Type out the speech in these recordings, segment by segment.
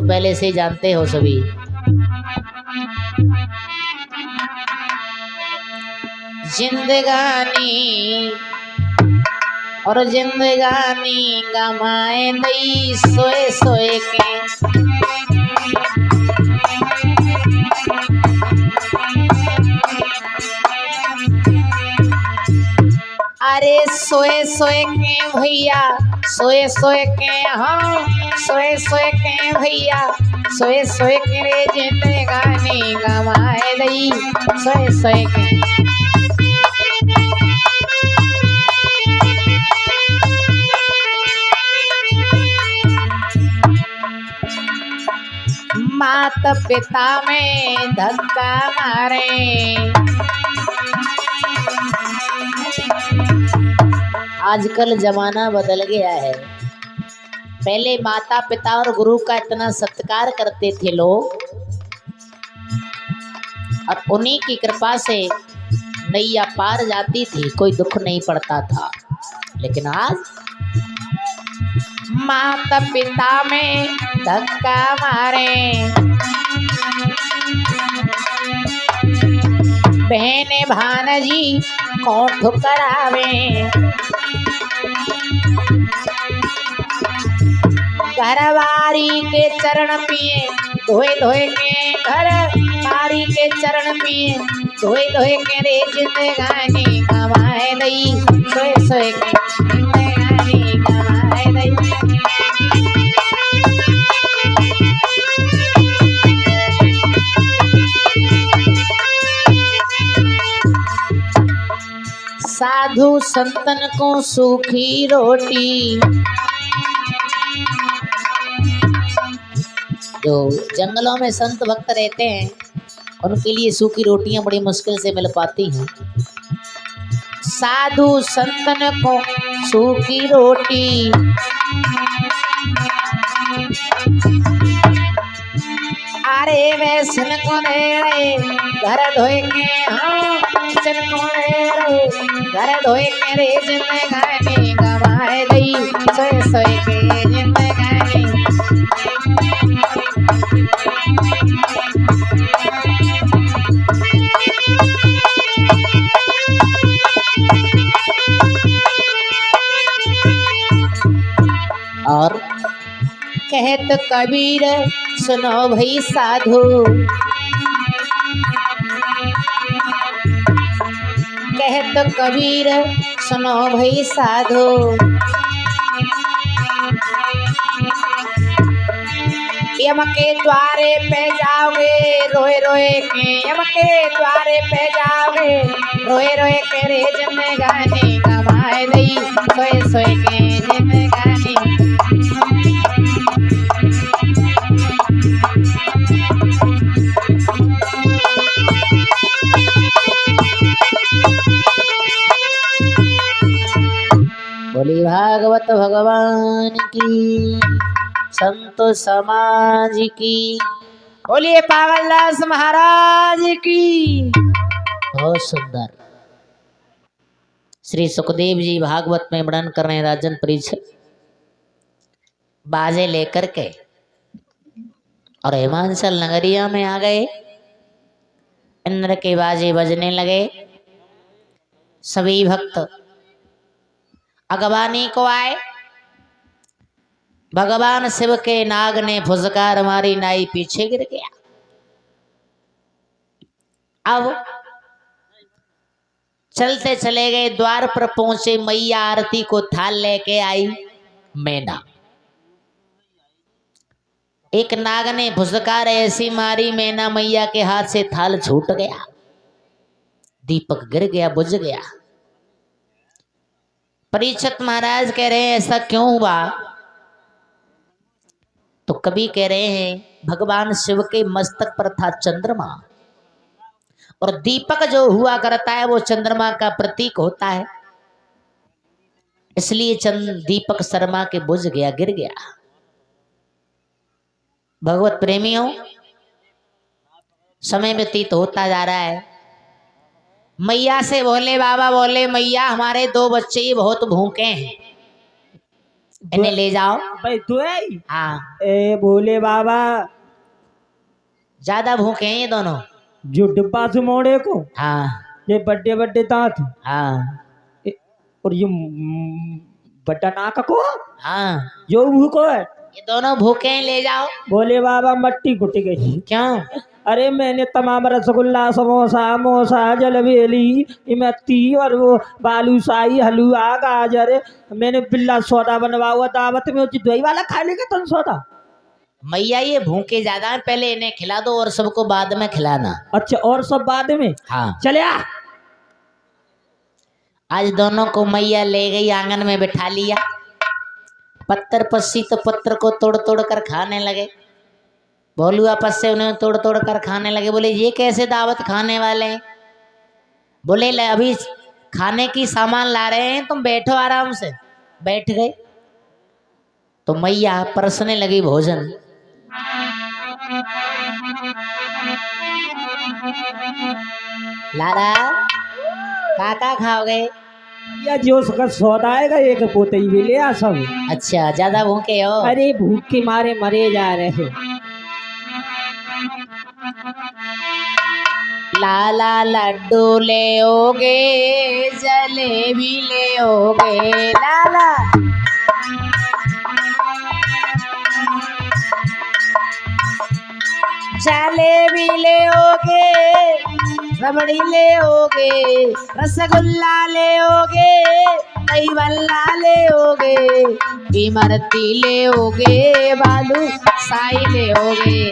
पहले से जानते हो सभी। जिंदगानी और जिंदगानी गमाए दई सोए सोए के। अरे सोए सोए के भैया, सोए सोए के, हाँ सोए सोए के भैया, सोए सोए के रे जिंदगानी गमाए दई सोए सोए के। मात पिता में धक्का मारे। आजकल जमाना बदल गया है। पहले माता पिता और गुरु का इतना सत्कार करते थे लोग, और उन्हीं की कृपा से नैया पार जाती थी, कोई दुख नहीं पड़ता था। लेकिन आज माता पिता में धक्का मारे, बहने भानजी कौन ठुकरावे। घरवारी के चरण पिए धोए धोए के, घरवारी के चरण पिए धोए धोए के रे जिंदगानी गवाए दई सोए सोए के। जिंदगानी गवाए दई। साधु संतन को सूखी रोटी। जो जंगलों में संत भक्त रहते हैं उनके लिए सूखी रोटियां बड़ी मुश्किल से मिल पाती हैं। साधु संतन को सूखी रोटी, अरे वैसन को दे रहे घर धोए के, हाँ वैसन को दे रहे घर धोए के रे जिंदगानी गवाए दई सोए सोए के। जिंदगानी और कहत कबीर सुनो भई साधु, कहत कबीर सुनो भई साधु। यम के द्वारे पे जाओगे रोए रोए के, यम के द्वारे पे जाओगे रोए रोए के रे जिंदगानी गवाए दई सोए सोए के। जिंदगानी बोली भागवत भगवान की, संतो समाज की, बोलिए पावनदास महाराज की। बहुत सुंदर श्री सुखदेव जी भागवत में वर्णन कर रहे हैं। राजन परीक्षित बाजे लेकर के और हिमांचल नगरिया में आ गए। इंद्र के बाजे बजने लगे। सभी भक्त अगवानी को आए। भगवान शिव के नाग ने फुसकार मारी, नाई पीछे गिर गया। अब चलते चले गए, द्वार पर पहुंचे। मैया आरती को थाल लेके आई। मैना एक नाग ने फुसकार ऐसी मारी, मैना मैया के हाथ से थाल छूट गया, दीपक गिर गया, बुझ गया। परीक्षित महाराज कह रहे हैं ऐसा क्यों हुआ? तो कवि कह रहे हैं भगवान शिव के मस्तक पर था चंद्रमा, और दीपक जो हुआ करता है वो चंद्रमा का प्रतीक होता है, इसलिए दीपक शर्मा के बुझ गया, गिर गया। भगवत प्रेमियों, समय व्यतीत होता जा रहा है। मैया से बोले बाबा, बोले मैया हमारे 2 बच्चे ही बहुत भूखे हैं, इन्हें ले जाओ। भाई तू है? हाँ, ए भोले बाबा, ज्यादा भूखे हैं ये दोनों। जो डिब्बा से मोड़े को, हाँ ये बड्डे बड्डे दांत, हाँ और ये बड्डा नाक को, हाँ, जो भूखो है। ये दोनों भूखे हैं, ले जाओ। भोले बाबा मट्टी घुट गई। क्यों? अरे मैंने तमाम रसगुल्ला, समोसा, मोसा, जलेबी, इमरती और वो बालूशाही, हलवा, गाजर, मैंने बिल्ला सौदा बनवा हुआ दावत में, दही वाला खा लेगा तुम सौदा। मैया ये भूखे ज्यादा हैं, पहले इन्हें खिला दो और सबको बाद में खिलाना। अच्छा, और सब बाद में? हाँ, चले आ। आज दोनों को मैया ले गई, आंगन में बिठा लिया। पत्थर पस्सी तो पत्थर को तोड़ तोड़ कर खाने लगे। भोलू आपस से उन्हें तोड़ तोड़ कर खाने लगे। बोले ये कैसे दावत खाने वाले हैं? बोले अभी खाने की सामान ला रहे हैं, तुम बैठो आराम से। बैठ गए तो मैया परसने लगी भोजन। लाला काका खाओगे? या जो उसका सौदा आएगा एक पोते ही ले आ सब। अच्छा, ज्यादा भूखे हो? अरे भूख के मारे मरे जा रहे। लाला लड्डू ले ओगे, जलेबी ले ओगे। लाला जलेबी ले ओगे, रबड़ी ले ओगे, रसगुल्ला ले ओगे, दही बल्ला ले ओगे, इमरती ले ओगे, बालू साई ले ओगे।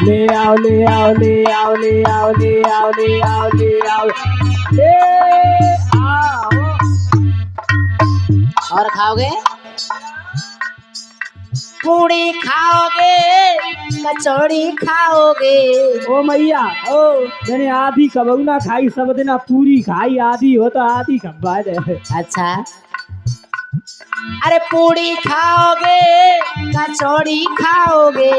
ले आओ ले आओ ले आओ ले आओ ले आओ ले आओ ले आओ ले आओ। और खाओगे? पूड़ी खाओगे, कचौड़ी खाओगे? ओ मैया, ओ मैंने आधी कबू ना खाई, सब दिन पूरी खाई, आधी हो तो आधी खब्बा है। अच्छा, अरे पूड़ी खाओगे, कचौड़ी खाओगे,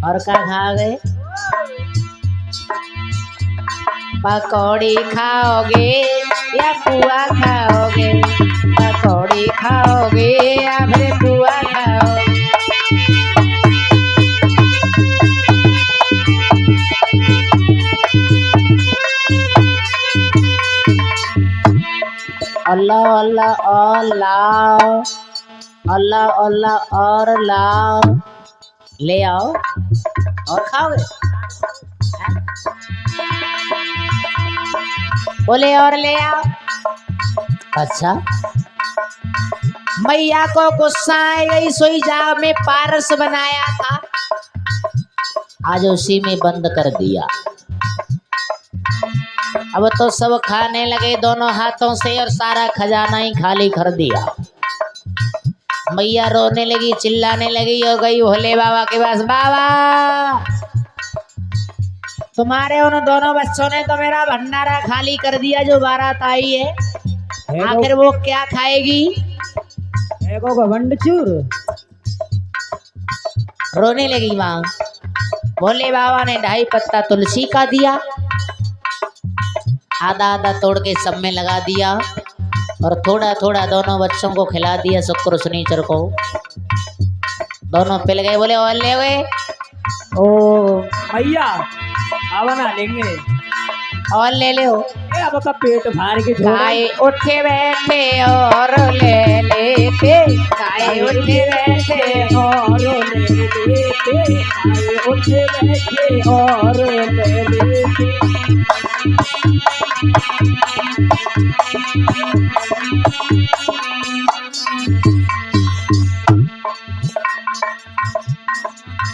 और क्या खाओगे? पकौड़ी खाओगे या पुआ खाओगे? पकौड़ी खाओगे या फिर पुआ खाओगे? अल्लाह अल्लाह और लाओ, अल्लाह अल्लाह और लाओ। ले आओ और खाओगे? बोले और ले आओ। अच्छा, मैया को गुस्सा आ गई, सोई जा में पारस बनाया था, आज उसी में बंद कर दिया। अब तो सब खाने लगे दोनों हाथों से और सारा खजाना ही खाली कर दिया। मैया रोने लगी, चिल्लाने लगी और गई भोले बाबा के पास। बाबा, तुम्हारे उन दोनों बच्चों ने तो मेरा भंडारा खाली कर दिया जो बारात आई है, आखिर वो क्या खाएगी? घमंड चूर। रोने लगी माँ। भोले बाबा ने 2.5 पत्ता तुलसी का दिया, आधा आधा तोड़ के सब में लगा दिया और थोड़ा थोड़ा दोनों बच्चों को खिला दिया। शुक्र शनिचर को दोनों पिल गए। बोले और ले गए? ओ भैया, अब ना लेंगे और ले ले। अब का पेट भर के गाय उठे बैठे और ले लेते, गाय उठे बैठे और ले लेते, गाय उठे बैठे और ले लेते।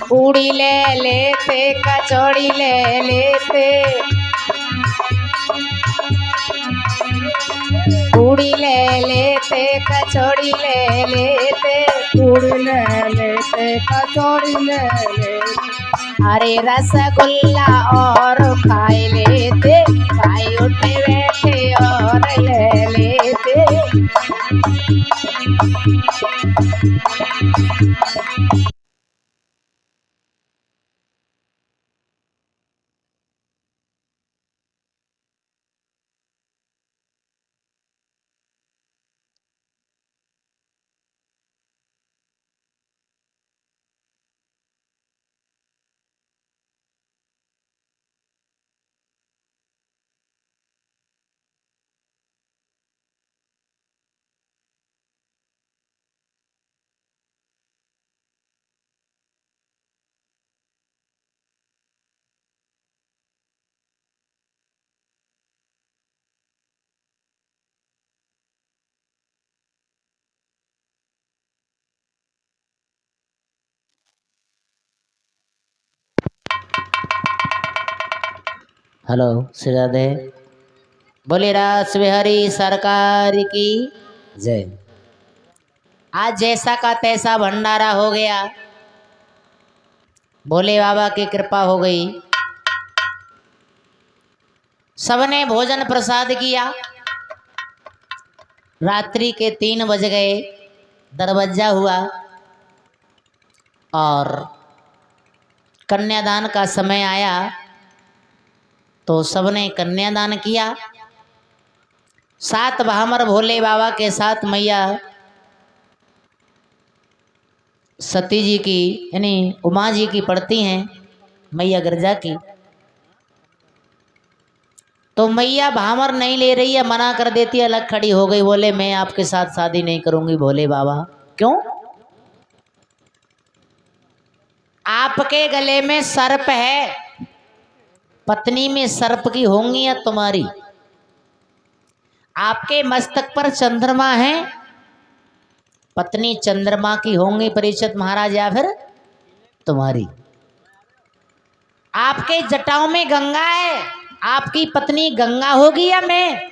पूड़ी ले लेते, कचौड़ी ले लेते, पूड़ी ले लेते, कचौड़ी ले लेते, पूड़ी ले लेते, कचौड़ी ले लेते। अरे रसगुल्ला और खाए लेते, खाए उठे बैठे और ले लेते। हेलो श्रीराधे। बोले रास बिहारी सरकार की जय। आज जैसा का तैसा भंडारा हो गया, भोले बाबा की कृपा हो गई। सबने भोजन प्रसाद किया। रात्रि के 3 बज गए, दरवाजा हुआ और कन्यादान का समय आया तो सबने कन्यादान किया। 7 भामर भोले बाबा के साथ मैया सती जी की यानी उमा जी की पड़ती हैं, मैया गिरजा की। तो मैया भामर नहीं ले रही है, मना कर देती है, अलग खड़ी हो गई। बोले मैं आपके साथ शादी नहीं करूंगी भोले बाबा। क्यों? आपके गले में सर्प है, पत्नी में सर्प की होंगी या तुम्हारी? आपके मस्तक पर चंद्रमा है, पत्नी चंद्रमा की होंगी परीक्षित महाराज या फिर तुम्हारी? आपके जटाओं में गंगा है, आपकी पत्नी गंगा होगी या मैं?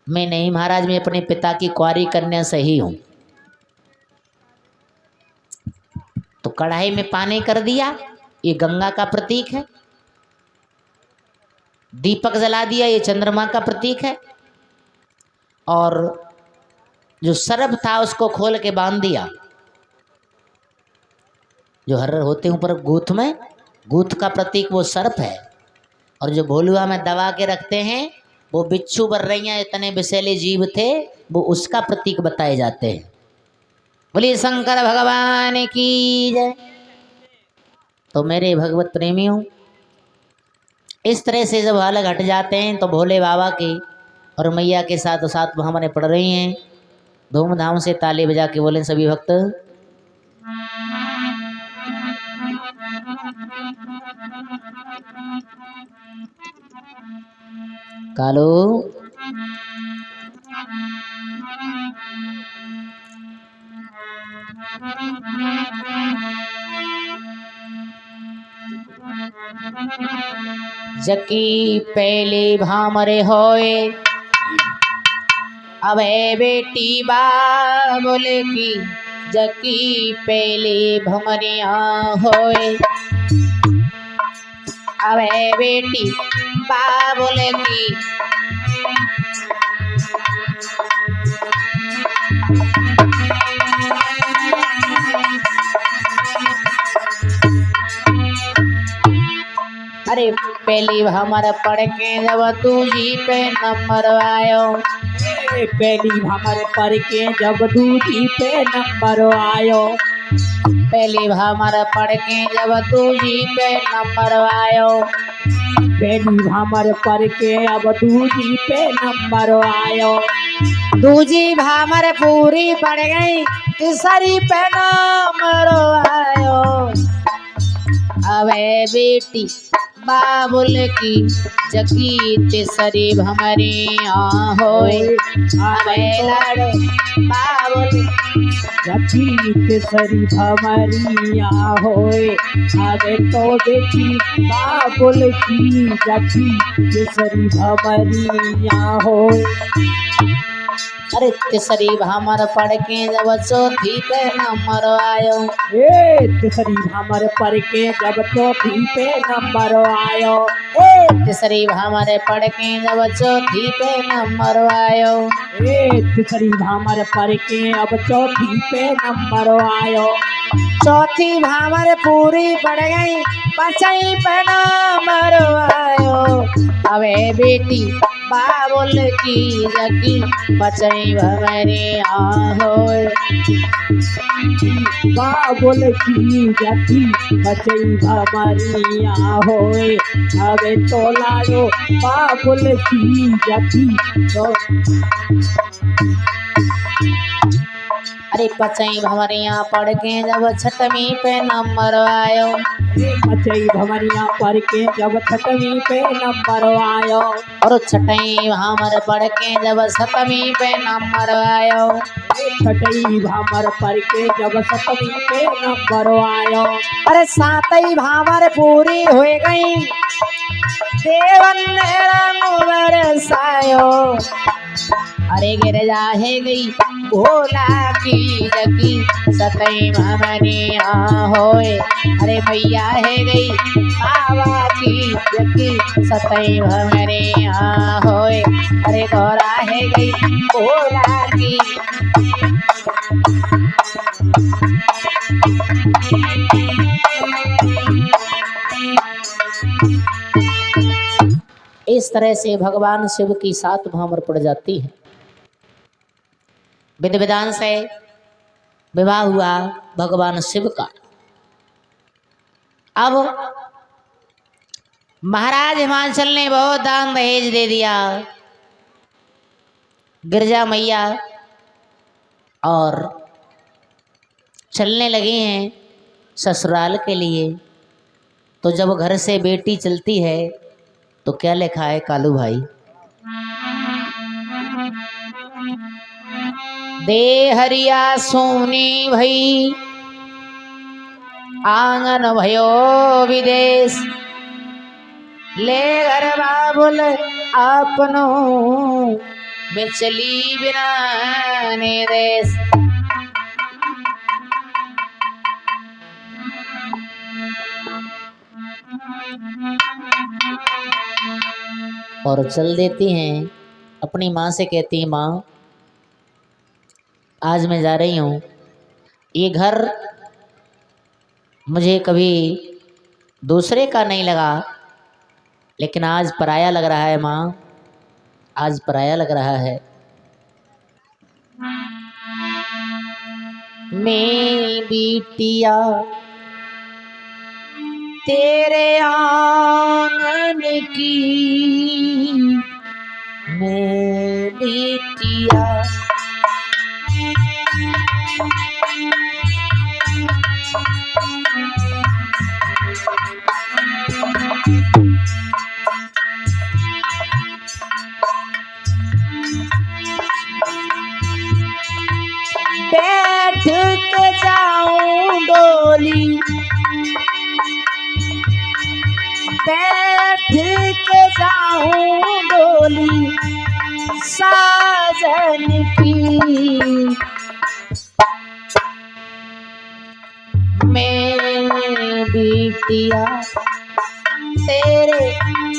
मैं नहीं महाराज, मैं अपने पिता की कुंवारी कन्या सही हूं। तो कढ़ाई में पानी कर दिया, ये गंगा का प्रतीक है। दीपक जला दिया, ये चंद्रमा का प्रतीक है। और जो सर्प था उसको खोल के बांध दिया। जो हर होते हैं ऊपर गूथ में, गूथ का प्रतीक वो सर्प है। और जो भोलुआ में दबा के रखते हैं वो बिच्छू बर्रैया इतने विषैले जीव थे, वो उसका प्रतीक बताए जाते हैं। बोलिए शंकर भगवान की जय। तो मेरे भगवत प्रेमियों, इस तरह से जब हालत हट जाते हैं तो भोले बाबा की और मैया के साथ साथ हमारे पड़ रही हैं। धूमधाम से ताली बजा के बोले सभी भक्त। कालो जकी पहले भामरे होए, अबे बेटी बा बोले की जकी पहले भमरिया होए। अबे बेटी बा बोले की अरे पहली भामर पढ़ के जब तू जी पे नंबर आयो। पहली भामर पढ़ के जब दूजी पे नंबर आयो। पहली भामर पढ़ के जब तू जी पे नंबर आयो। पहली भामर पढ़ के अब दूजी पे नंबर आयो। दूजी भामर पूरी पड़ गई, तीसरी पे नंबर आयो। अबे बेटी बाबुल की जकी तीसरी भमरिया होए। अबे लाडो बाबुल जकी तीसरी भमरिया होए। अबे तो बेटी बाबुल की जकी तीसरी भमरिया होए। अरे तीसरी भामर पढ़ के जब चौथी पे नंबर आयो। तीसरी भामर पढ़ के जब चौथी पे नंबर आयो। तीसरी भामर पढ़ के जब चौथी पे नंबर आयो। तीसरी भामर पढ़ के अब चौथी पे नंबर आयो। चौथी भामर पूरी पड़ गई, पांचवी पे नंबर आयो। अबे बेटी बाबुल की जकी पांचवी भमरिया होए। बाबुल की जकी पांचवी भमरिया होए। अबे तो लाडो बाबुल की जकी तो अरे पांचवी भमरिया पढ़ के जब छठवीं पे नंबर आयो। मचई भमरिया पर के जब छठवीं पे नंबर आयो। और छठई भामर पढ़ के जब सतवीं पे नंबर आयो। छठई भामर पर के जब सतवीं पे नंबर आयो। अरे सातई भामर पूरी हो गई, देवन ने रंग बरसायो। अरे गिरजा है गई भोला की जगी, सतई भमरिया होए। अरे भैया है गई बाबा की जगी, सतई भमरिया होए। अरे गौरा है गई भोला की। इस तरह से भगवान शिव की 7 भामर पड़ जाती है। विधि विधान से विवाह हुआ भगवान शिव का। अब महाराज हिमाचल ने बहुत दान दहेज दे दिया गिरजा मैया, और चलने लगे हैं ससुराल के लिए। तो जब घर से बेटी चलती है तो क्या लिखा है कालू भाई? दे हरिया सोनी भई, आंगन भयो विदेश। ले घर बाबुल आपनो, बिचली बिना देश। और चल देती हैं। अपनी माँ से कहती हैं, माँ आज मैं जा रही हूँ, ये घर मुझे कभी दूसरे का नहीं लगा, लेकिन आज पराया लग रहा है माँ, आज पराया लग रहा है। मेरी बिटिया तेरे आंगन की, मैं बिटिया। बैठ के जाऊं डोली, बैठ के जाऊं डोली साजन की। मैं बिटिया तेरे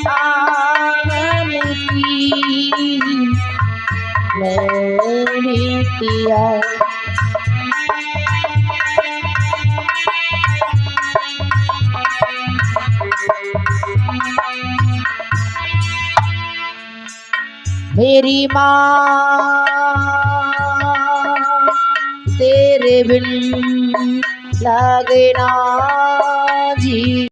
आंगन की, मैं बिटिया। मेरी माँ तेरे बिन लागे ना जी।